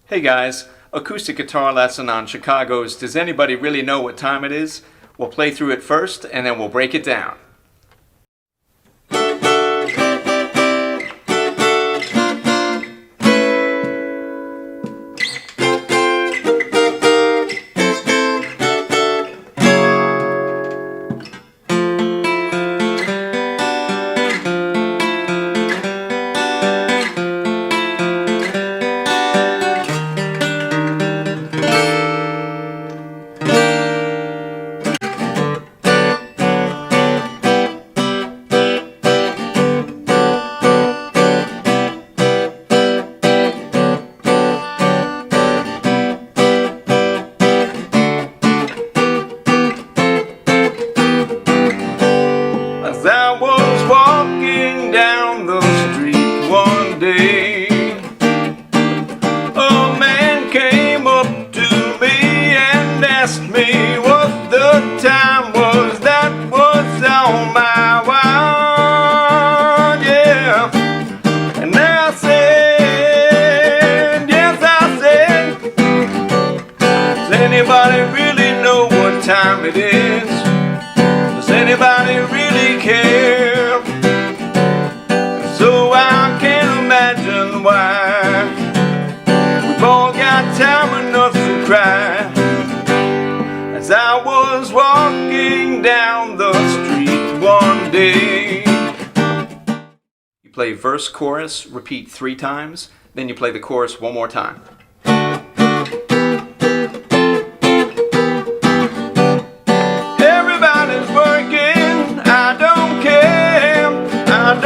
Hey guys, acoustic guitar lesson on Chicago's Does Anybody Really Know What Time It Is? We'll play through it first and then we'll break it down. As I was walking down the street one day, a man came up to me and asked me what the time was that was on my watch, yeah. And I said, yes, I said, does anybody really know what time it is? Does anybody really care? So I can't imagine why we've all got time enough to cry. As I was walking down the street one day. You play verse, chorus, repeat 3 times, then you play the chorus one more time. Everybody's working, I don't care about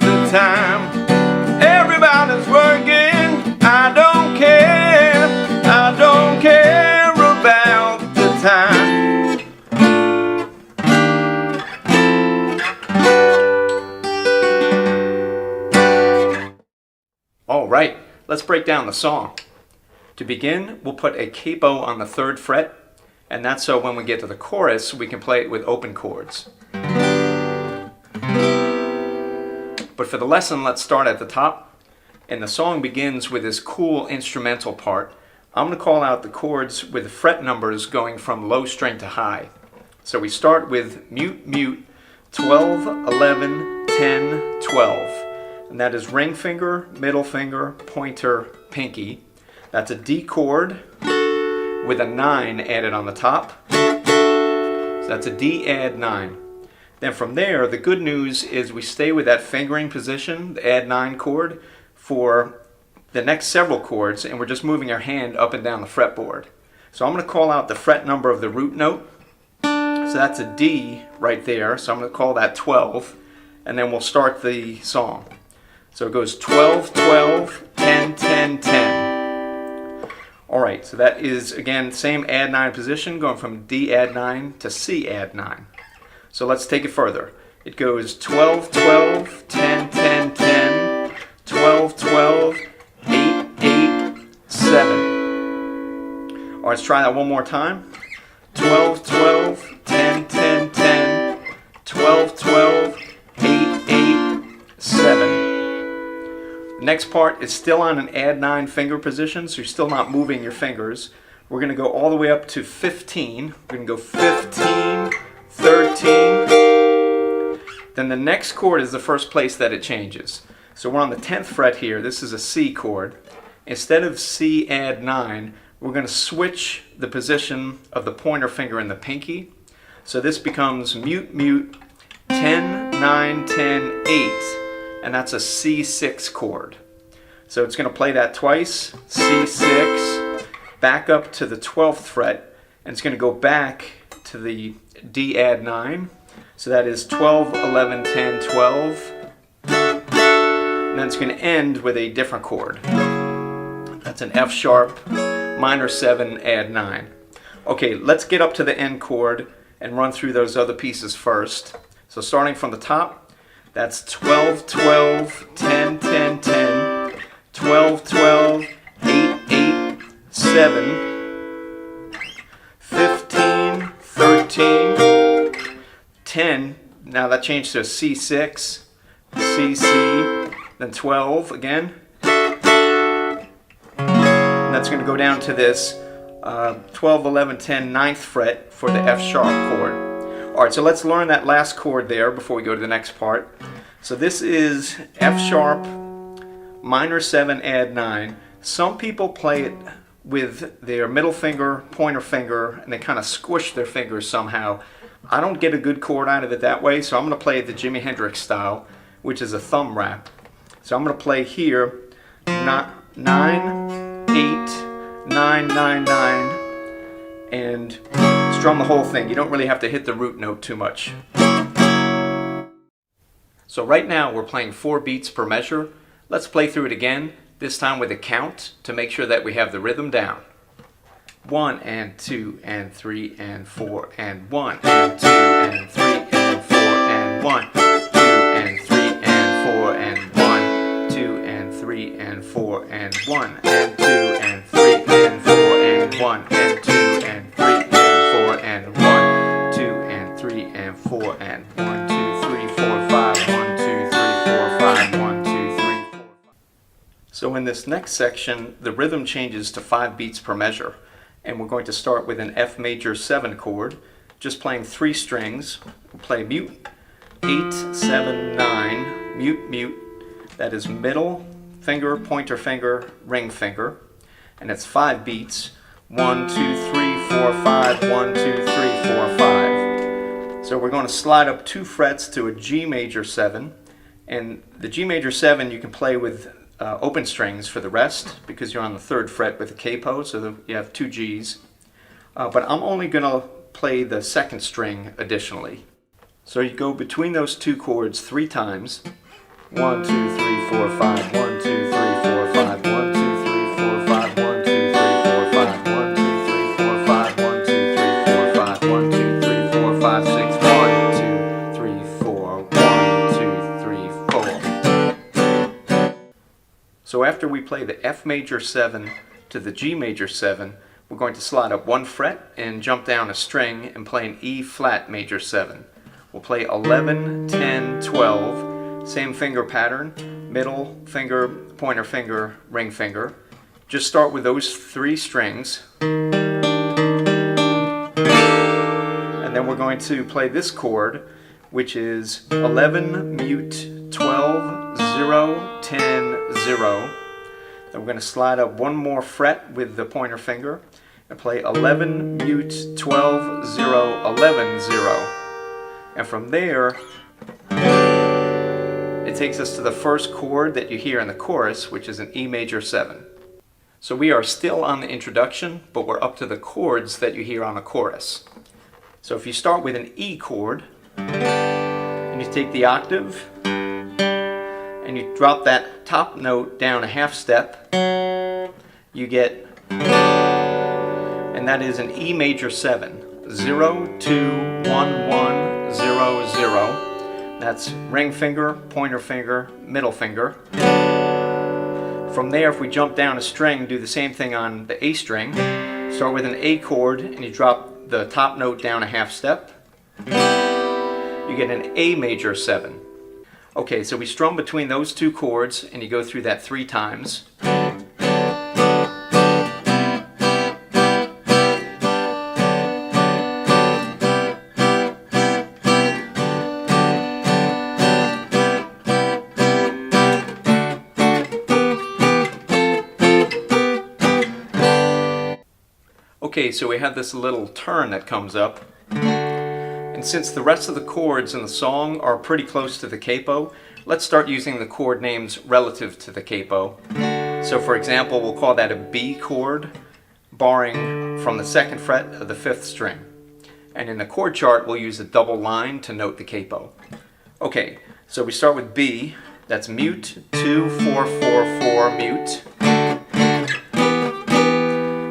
the time. Alright, let's break down the song. To begin, we'll put a capo on the 3rd fret, and that's so when we get to the chorus, we can play it with open chords. But for the lesson, let's start at the top. And the song begins with this cool instrumental part. I'm going to call out the chords with the fret numbers going from low string to high. So we start with mute, mute, 12, 11, 10, 12. And that is ring finger, middle finger, pointer, pinky. That's a D chord with a 9 added on the top. So that's a D add 9. Then from there, the good news is we stay with that fingering position, the add 9 chord, for the next several chords, and we're just moving our hand up and down the fretboard. So I'm going to call out the fret number of the root note. So that's a D right there, so I'm going to call that 12, and then we'll start the song. So it goes 12, 12, 10, 10, 10. Alright, so that is, again, same add 9 position, going from D add 9 to C add 9. So let's take it further. It goes 12, 12, 10, 10, 10, 12, 12, 8, 8, 7. All right, let's try that one more time. 12, 12, 10, 10, 10, 12, 12, 8, 8, 7. The next part is still on an add 9 finger position, so you're still not moving your fingers. We're going to go all the way up to 15. We're going to go 15, 13. Then the next chord is the first place that it changes. So we're on the 10th fret here. This is a C chord. Instead of C add 9, we're going to switch the position of the pointer finger and the pinky. So this becomes mute, mute, 10, 9, 10, 8. And that's a C6 chord. So it's going to play that twice, C6, back up to the 12th fret, and it's going to go back to the D add 9. So that is 12, 11, 10, 12. And then it's going to end with a different chord. That's an F sharp, minor 7, add 9. Okay, let's get up to the end chord and run through those other pieces first. So starting from the top, that's 12, 12, 10, 10, 10, 12, 12, 8, 8, 7, 15, 13, 10. Now that changed to a C6, C, C, then 12 again, that's going to go down to this 12, 11, 10, 9th fret for the F sharp chord. Alright, so let's learn that last chord there before we go to the next part. So this is F sharp, minor 7, add 9. Some people play it with their middle finger, pointer finger, and they kind of squish their fingers somehow. I don't get a good chord out of it that way, so I'm going to play it the Jimi Hendrix style, which is a thumb wrap. So I'm going to play here 9, 8, 9, 9, 9, and strum the whole thing. You don't really have to hit the root note too much. So right now we're playing 4 beats per measure. Let's play through it again, this time with a count to make sure that we have the rhythm down. 1 and 2 and 3 and 4 and 1 and 2 and 3 and 4 and 1, 2 and 3 and 4 and 1, 2 and 3 and 4 and 1 and 2 and 3 and 4 and 1 and 2 and 3 and 4 and 1, 2 and 3 and 4 and 1, 2, 3, 4, 5, 1, 2, 3, 4, 5, 1, 2, 3, 4, 5. So in this next section, the rhythm changes to 5 beats per measure. And we're going to start with an F major 7 chord, just playing 3 strings. We'll play mute, 8, 7, 9, mute, mute. That is middle finger, pointer finger, ring finger. And it's 5 beats. 1, 2, 3, 4, 5, 1, 2, 3, 4, 5. So we're going to slide up 2 frets to a G major 7. And the G major 7 you can play with open strings for the rest because you're on the 3rd fret with a capo, so you have 2 Gs. But I'm only going to play the 2nd string additionally. So you go between those 2 chords 3 times. 1, 2, 3, 4, 5, 1, 2, 3, 4, 5, 1, 2, 3, 4, 5, 1, 2, 3, 4, 5, 1, 2, 3, 4, 5, 1, 2, 3, 4, 5, 1, 2, 3, 4, 5, 6, 1, 2, 3, 4, 1, 2, 3, 4. So after we play the F major 7 to the G major 7, we're going to slide up 1 fret and jump down a string and play an E flat major 7. We'll play 11, 10, 12, same finger pattern, middle finger, pointer finger, ring finger. Just start with those 3 strings. And then we're going to play this chord, which is 11, mute, 12, 0, 10, 0. Then we're going to slide up 1 more fret with the pointer finger and play 11, mute, 12, 0, 11, 0. And from there, it takes us to the first chord that you hear in the chorus, which is an E major 7. So we are still on the introduction, but we're up to the chords that you hear on the chorus. So if you start with an E chord, and you take the octave, and you drop that top note down a half step, you get, and that is an E major 7. 0, 2, 1, 1, 0, 0. That's ring finger, pointer finger, middle finger. From there, if we jump down a string, do the same thing on the A string. Start with an A chord and you drop the top note down a half step. You get an A major 7. Okay, so we strum between those 2 chords and you go through that 3 times. Okay, so we have this little turn that comes up, and since the rest of the chords in the song are pretty close to the capo, let's start using the chord names relative to the capo. So for example, we'll call that a B chord, barring from the 2nd fret of the 5th string. And in the chord chart, we'll use a double line to note the capo. Okay, so we start with B, that's mute, 2, 4, 4, 4, mute.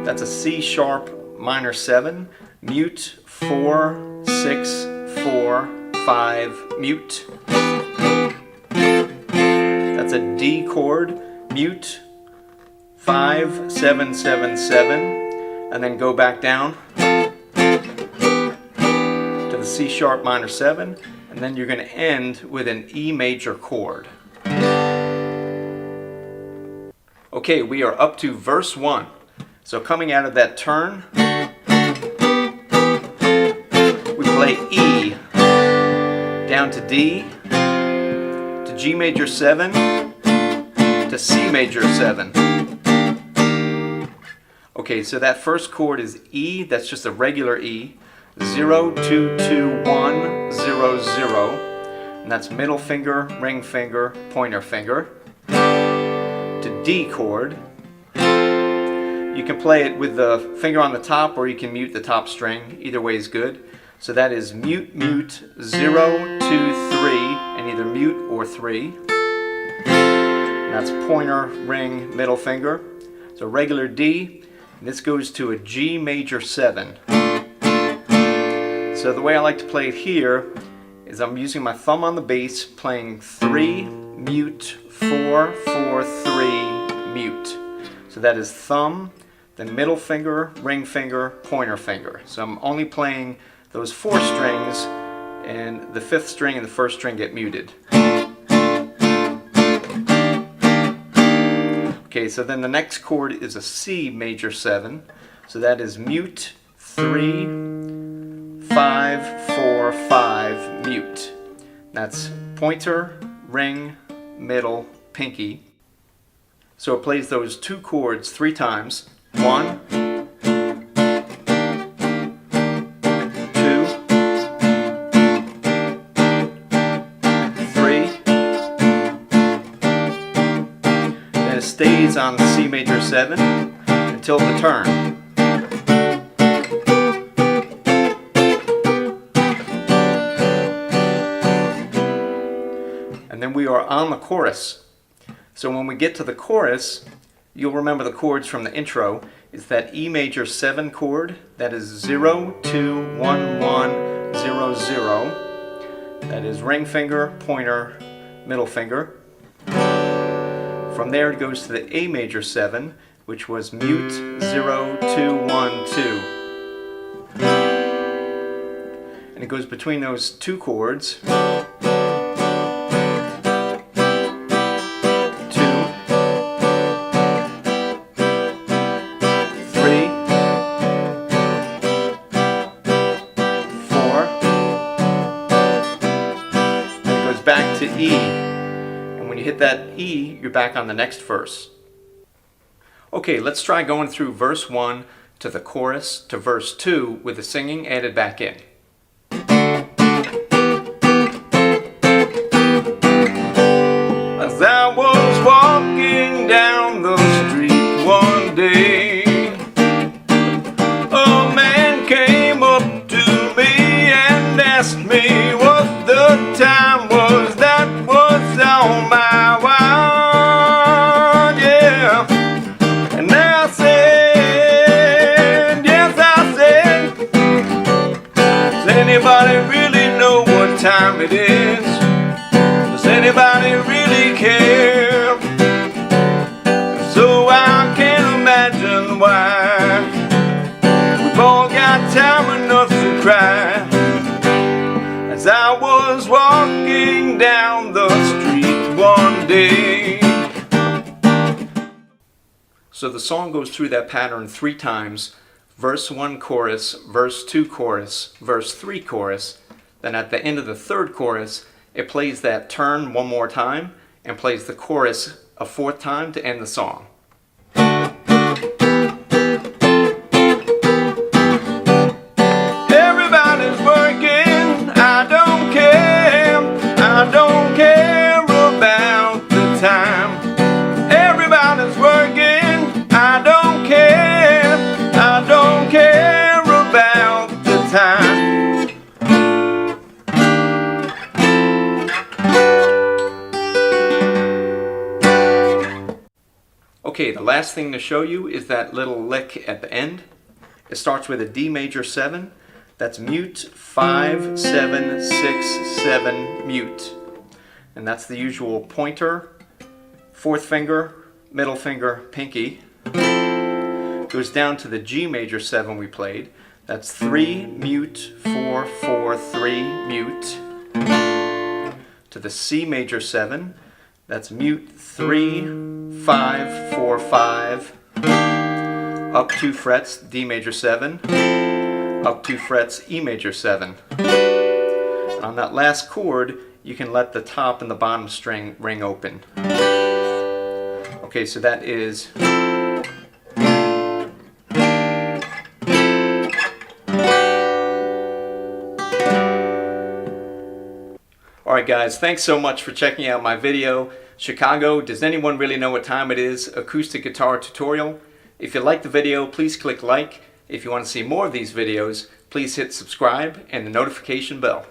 That's a C sharp minor 7, mute, 4, 6, 4, 5, mute. That's a D chord, mute, 5, 7, 7, 7, and then go back down to the C sharp minor 7, and then you're going to end with an E major chord. Okay, we are up to verse 1. So coming out of that turn, we play E, down to D, to G major 7, to C major 7. Okay, so that first chord is E, that's just a regular E, 0, 2, 2, 1, 0, 0, and that's middle finger, ring finger, pointer finger. To D chord, you can play it with the finger on the top or you can mute the top string, either way is good. So that is mute, mute, 0, 2, 3, and either mute or 3. And that's pointer, ring, middle finger. So regular D, and this goes to a G major 7. So the way I like to play it here is I'm using my thumb on the bass, playing 3, mute, 4, 4, 3, mute. So that is thumb, then middle finger, ring finger, pointer finger. So I'm only playing those 4 strings, and the 5th string and the 1st string get muted. Okay, so then the next chord is a C major 7. So that is mute, 3, 5, 4, 5, mute. That's pointer, ring, middle, pinky. So it plays those 2 chords 3 times. 1, 2, then it stays on the C major 7 until the turn. And then we are on the chorus. So when we get to the chorus, you'll remember the chords from the intro. It's that E major 7 chord. That is 0, 2, 1, 1, 0, 0. That is ring finger, pointer, middle finger. From there it goes to the A major 7, which was mute, 0, 2, 1, 2. And it goes between those 2 chords. 4, and it goes back to E. And when you hit that E, you're back on the next verse. Okay, let's try going through verse 1 to the chorus to verse 2 with the singing added back in. As I was walking down the street one day, a man came up to me and asked me what the time was that was on my mind, yeah. And I said, yes, I said, does anybody really know what time it is? Does anybody really care? So I can't imagine why we've all got time enough to cry. As I was walking down the street one day. So the song goes through that pattern 3 times. Verse 1 chorus, verse 2 chorus, verse 3 chorus. Then at the end of the 3rd chorus, it plays that turn one more time and plays the chorus a 4th time to end the song. Everybody's working, I don't care about the time. Everybody's working, I don't care about the time. Okay, the last thing to show you is that little lick at the end. It starts with a D major 7. That's mute, 5, 7, 6, 7, mute. And that's the usual pointer, 4th finger, middle finger, pinky. Goes down to the G major 7 we played. That's 3, mute, 4, 4, 3, mute. To the C major 7. That's mute, 3, 5, 4, 5. up 2 frets, D major 7, up 2 frets, E major 7. And on that last chord, you can let the top and the bottom string ring open. Okay, so that is Alright guys, thanks so much for checking out my video. Chicago, does anyone really know what time it is? Acoustic guitar tutorial. If you liked the video, please click like. If you want to see more of these videos, please hit subscribe and the notification bell.